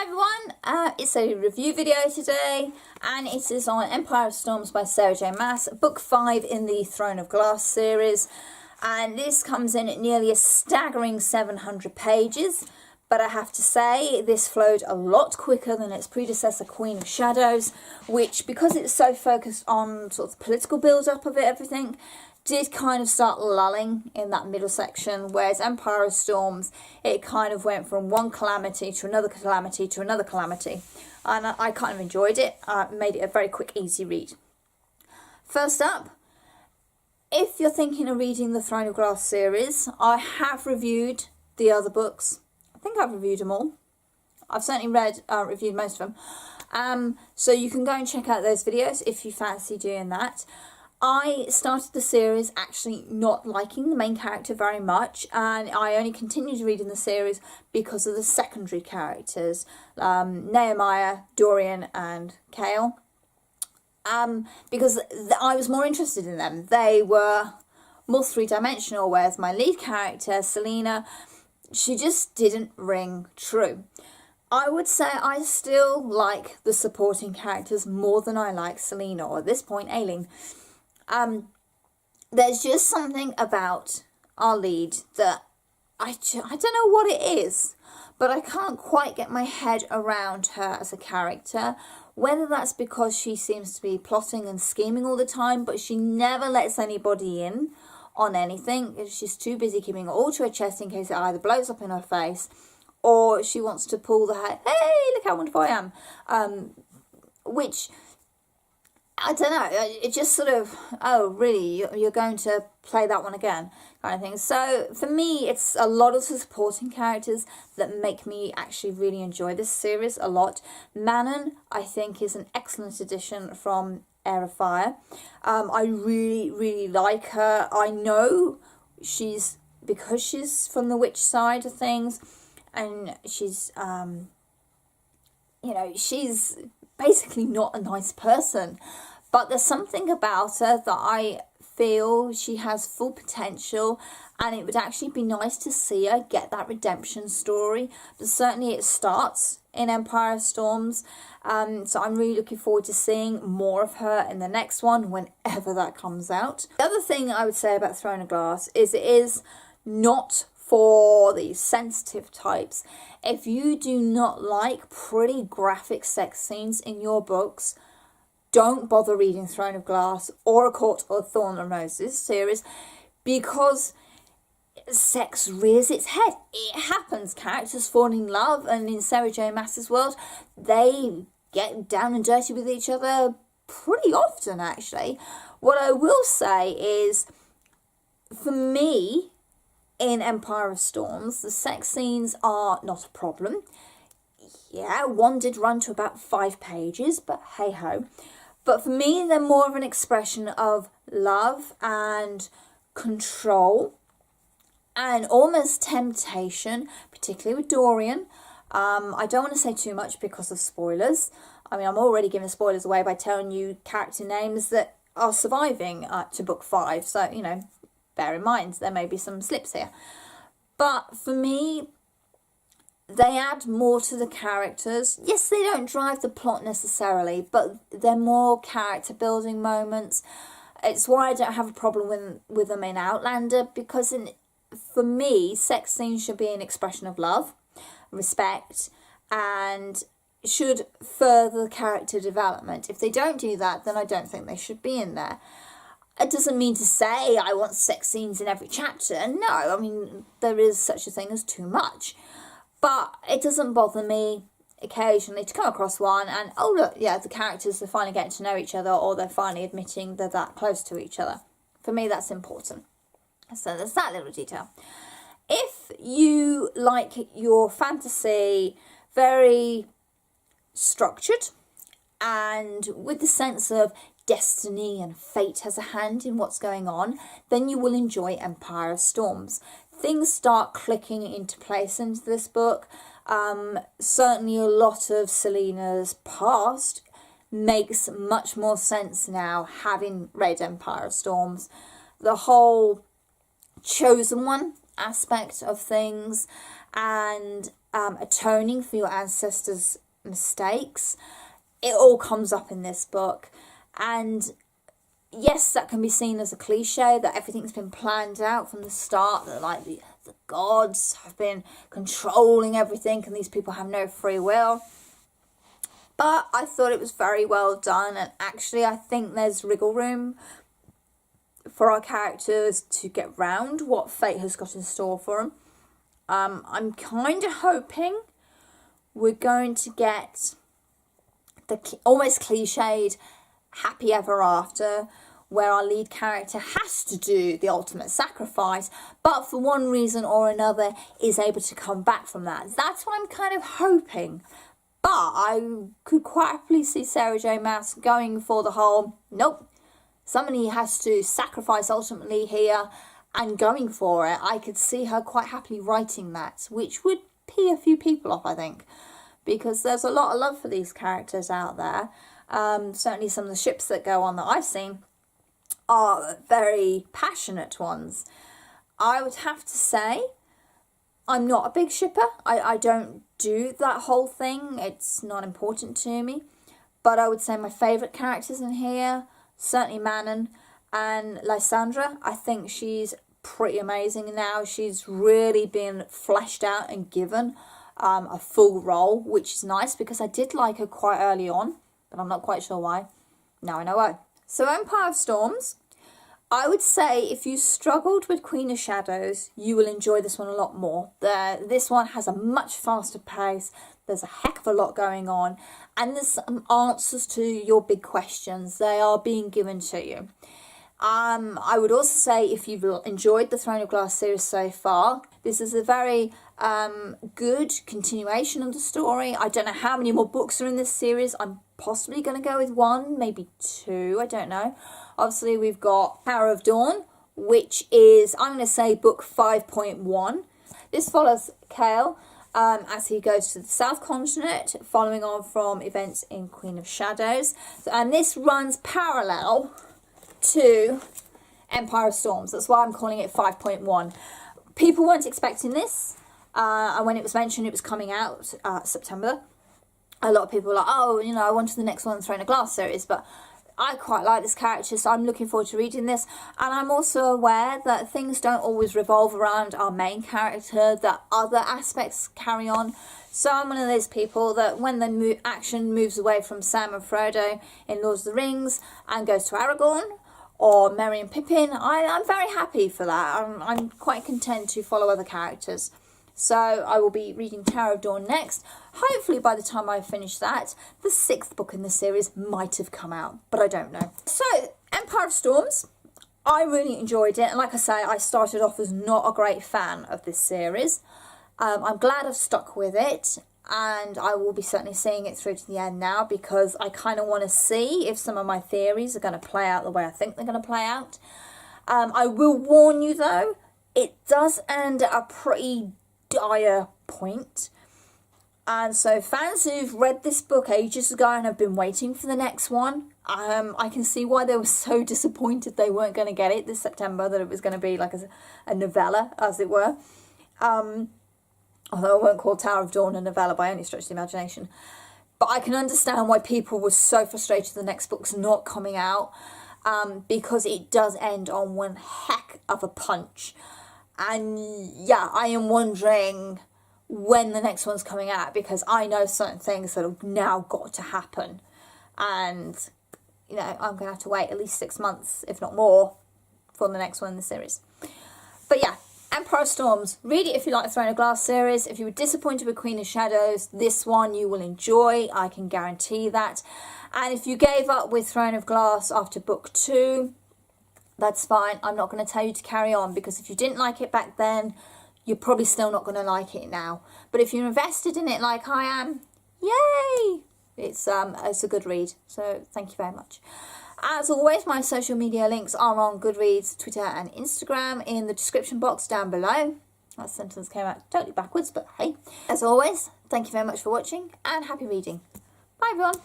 Everyone, it's a review video today, and it is on Empire of Storms by Sarah J Maas, book 5 in the Throne of Glass series, and this comes in at nearly a staggering 700 pages, but I have to say this flowed a lot quicker than its predecessor Queen of Shadows, which, because it's so focused on sort of the political build-up of everything, did kind of start lulling in that middle section, whereas Empire of Storms, it kind of went from one calamity to another calamity to another calamity, and I kind of enjoyed it. Made it a very quick, easy read. First up, if you're thinking of reading the Throne of Glass series, I have reviewed the other books. I think I've reviewed them all. I've certainly reviewed most of them. So you can go and check out those videos if you fancy doing that. I started the series actually not liking the main character very much, and I only continued reading the series because of the secondary characters, Nehemiah, Dorian and Kale, because I was more interested in them. They were more three-dimensional, whereas my lead character, Selena, she just didn't ring true. I would say I still like the supporting characters more than I like Selena, or at this point, Aileen. There's just something about our lead that I don't know what it is, but I can't quite get my head around her as a character. Whether that's because she seems to be plotting and scheming all the time, but she never lets anybody in on anything. She's too busy keeping it all to her chest in case it either blows up in her face, or she wants to pull the head, hey, look how wonderful I am, which, I don't know, it just sort of, oh, really, you're going to play that one again, kind of thing. So, for me, it's a lot of the supporting characters that make me actually really enjoy this series a lot. Manon, I think, is an excellent addition from Heir of Fire. I really, really like her. I know because she's from the witch side of things, and she's, she's basically not a nice person, but there's something about her that I feel she has full potential, and it would actually be nice to see her get that redemption story. But certainly it starts in Empire of Storms, so I'm really looking forward to seeing more of her in the next one, whenever that comes out. The other thing I would say about Throne of Glass is it is not for the sensitive types. If you do not like pretty graphic sex scenes in your books, don't bother reading Throne of Glass or A Court of Thorn and Roses series, because sex rears its head. It happens. Characters fall in love, and in Sarah J Maas's world, they get down and dirty with each other pretty often, actually. What I will say is, for me, in Empire of Storms, the sex scenes are not a problem. Yeah, one did run to about 5 pages, but hey-ho. But for me, they're more of an expression of love and control and almost temptation, particularly with Dorian. I don't want to say too much because of spoilers. I mean, I'm already giving spoilers away by telling you character names that are surviving to book 5, so, bear in mind, there may be some slips here. But for me, they add more to the characters. Yes, they don't drive the plot necessarily, but they're more character building moments. It's why I don't have a problem with them in Outlander, because for me, sex scenes should be an expression of love, respect, and should further character development. If they don't do that, then I don't think they should be in there. It doesn't mean to say I want sex scenes in every chapter. No, I mean, there is such a thing as too much. But it doesn't bother me occasionally to come across one and, oh look, yeah, the characters are finally getting to know each other, or they're finally admitting they're that close to each other. For me, that's important. So there's that little detail. If you like your fantasy very structured and with the sense of destiny and fate has a hand in what's going on, then you will enjoy Empire of Storms. Things start clicking into place into this book. Certainly a lot of Selena's past makes much more sense now, having read Empire of Storms. The whole chosen one aspect of things, and atoning for your ancestors' mistakes. It all comes up in this book. And yes, that can be seen as a cliche, that everything's been planned out from the start, that like the gods have been controlling everything and these people have no free will. But I thought it was very well done, and actually I think there's wriggle room for our characters to get round what fate has got in store for them. I'm kind of hoping we're going to get the almost cliched happy ever after, where our lead character has to do the ultimate sacrifice, but for one reason or another is able to come back from that. That's what I'm kind of hoping. But I could quite happily see Sarah J. Maas going for the whole, nope, somebody has to sacrifice ultimately here, and going for it. I could see her quite happily writing that, which would pee a few people off, I think, because there's a lot of love for these characters out there. Certainly some of the ships that go on that I've seen are very passionate ones. I would have to say I'm not a big shipper. I don't do that whole thing. It's not important to me. But I would say my favourite characters in here, certainly Manon and Lysandra. I think she's pretty amazing now. She's really been fleshed out and given a full role, which is nice because I did like her quite early on, but I'm not quite sure why. Now I know why. So Empire of Storms, I would say if you struggled with Queen of Shadows, you will enjoy this one a lot more. This one has a much faster pace. There's a heck of a lot going on, and there's some answers to your big questions. They are being given to you. I would also say if you've enjoyed the Throne of Glass series so far, this is a very good continuation of the story. I don't know how many more books are in this series. I'm possibly going to go with one, maybe two, I don't know. Obviously, we've got Heir of Dawn, which is, I'm going to say, book 5.1. This follows Chaol as he goes to the South Continent, following on from events in Queen of Shadows. And this runs parallel to Empire of Storms. That's why I'm calling it 5.1. People weren't expecting this. And when it was mentioned it was coming out September, a lot of people were like, oh, you know, I wanted the next one, Throne of Glass series. But I quite like this character, so I'm looking forward to reading this. And I'm also aware that things don't always revolve around our main character, that other aspects carry on. So I'm one of those people that when the action moves away from Sam and Frodo in Lord of the Rings and goes to Aragorn or Merry and Pippin, I'm very happy for that. I'm quite content to follow other characters. So I will be reading Tower of Dawn next. Hopefully by the time I finish that, the 6th book in the series might have come out, but I don't know. So Empire of Storms, I really enjoyed it. And like I say, I started off as not a great fan of this series. I'm glad I've stuck with it, and I will be certainly seeing it through to the end now, because I kind of want to see if some of my theories are going to play out the way I think they're going to play out. I will warn you though, it does end at a pretty dire point, and so fans who've read this book ages ago and have been waiting for the next one, I can see why they were so disappointed they weren't going to get it this September, that it was going to be like a novella, as it were. Although I won't call Tower of Dawn a novella by any stretch of the imagination. But I can understand why people were so frustrated the next book's not coming out, because it does end on one heck of a punch. And yeah, I am wondering when the next one's coming out, because I know certain things that have now got to happen. And, you know, I'm going to have to wait at least 6 months, if not more, for the next one in the series. But yeah, Empire of Storms, read it if you like the Throne of Glass series. If you were disappointed with Queen of Shadows, this one you will enjoy, I can guarantee that. And if you gave up with Throne of Glass after book 2, that's fine. I'm not going to tell you to carry on, because if you didn't like it back then, you're probably still not going to like it now. But if you're invested in it like I am, yay! It's a good read. So thank you very much. As always, my social media links are on Goodreads, Twitter and Instagram in the description box down below. That sentence came out totally backwards, but hey. As always, thank you very much for watching and happy reading. Bye everyone.